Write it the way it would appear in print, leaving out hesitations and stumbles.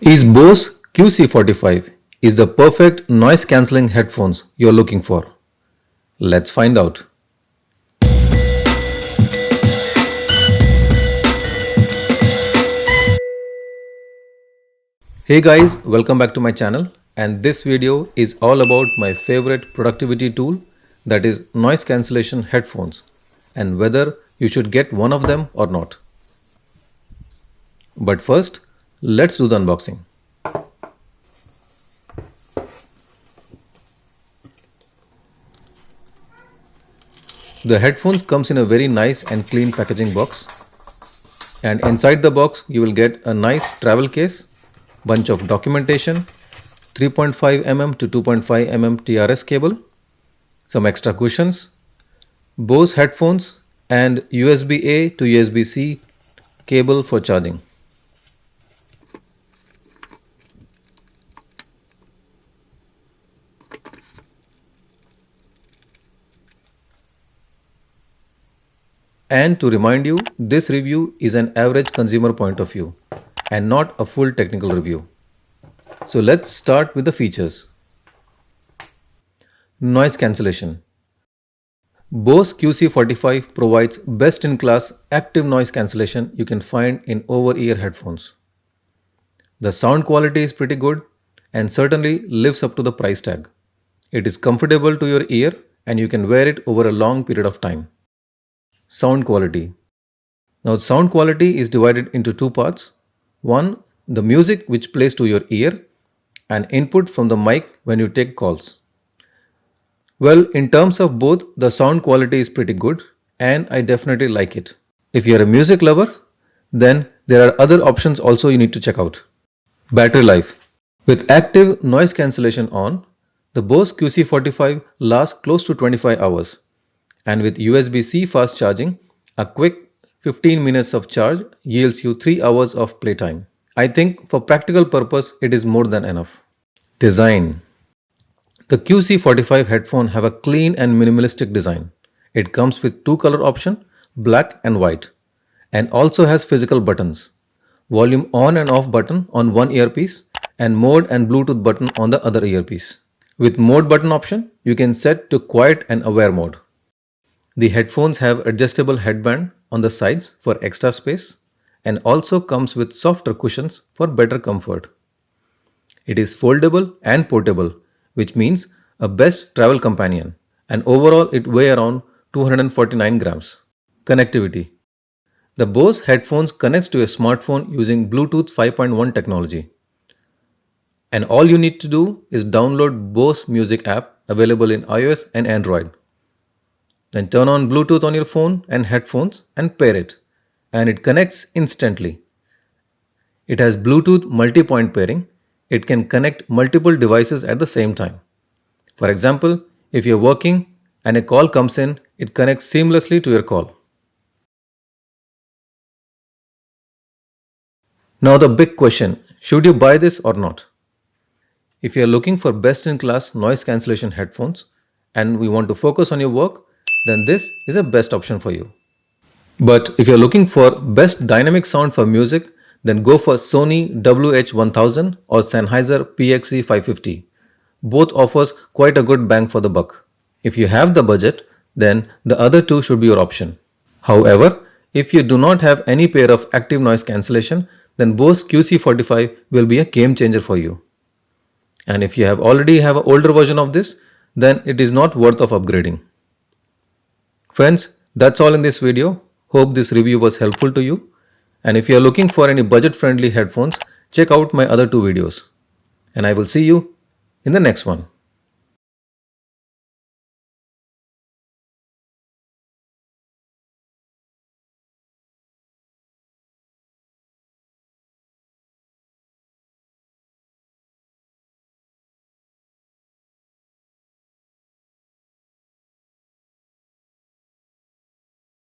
Is Bose QC45 is the perfect noise cancelling headphones you're looking for? Let's find out. Hey guys, welcome back to my channel, and this video is all about my favorite productivity tool, that is noise cancellation headphones, and whether you should get one of them or not. But first, let's do the unboxing. The headphones comes in a very nice and clean packaging box, and inside the box you will get a nice travel case, bunch of documentation, 3.5 mm to 2.5 mm TRS cable, some extra cushions, Bose headphones, and USB-A to USB-C cable for charging. And to remind you, this review is an average consumer point of view and not a full technical review. So let's start with the features. Noise cancellation. Bose QC45 provides best-in-class active noise cancellation you can find in over-ear headphones. The sound quality is pretty good and certainly lives up to the price tag. It is comfortable to your ear and you can wear it over a long period of time. Sound quality. Now, sound quality is divided into two parts. One, the music which plays to your ear, and input from the mic when you take calls. Well, in terms of both, the sound quality is pretty good and I definitely like it. If you are a music lover, then there are other options also you need to check out. Battery life. With active noise cancellation on, the Bose QC45 lasts close to 25 hours. And with USB-C fast charging, a quick 15 minutes of charge yields you 3 hours of playtime. I think for practical purpose, it is more than enough. Design. The QC45 headphone have a clean and minimalistic design. It comes with two color option, black and white, and also has physical buttons. Volume on and off button on one earpiece and mode and Bluetooth button on the other earpiece. With mode button option, you can set to quiet and aware mode. The headphones have adjustable headband on the sides for extra space and also comes with softer cushions for better comfort. It is foldable and portable, which means a best travel companion, and overall it weighs around 249 grams. Connectivity. The Bose headphones connects to a smartphone using Bluetooth 5.1 technology. And all you need to do is download Bose Music app available in iOS and Android. Then turn on Bluetooth on your phone and headphones and pair it, and it connects instantly. It has Bluetooth multi-point pairing. It can connect multiple devices at the same time. For example, if you're working and a call comes in, it connects seamlessly to your call. Now the big question, should you buy this or not? If you're looking for best-in-class noise cancellation headphones and we want to focus on your work, then this is a best option for you. But if you're looking for best dynamic sound for music, then go for Sony WH-1000 or Sennheiser PXE550. Both offers quite a good bang for the buck. If you have the budget, then the other two should be your option. However, if you do not have any pair of active noise cancellation, then Bose QC45 will be a game changer for you. And if you already have an older version of this, then it is not worth of upgrading. Friends, that's all in this video. Hope this review was helpful to you. And if you are looking for any budget-friendly headphones, check out my other two videos. And I will see you in the next one.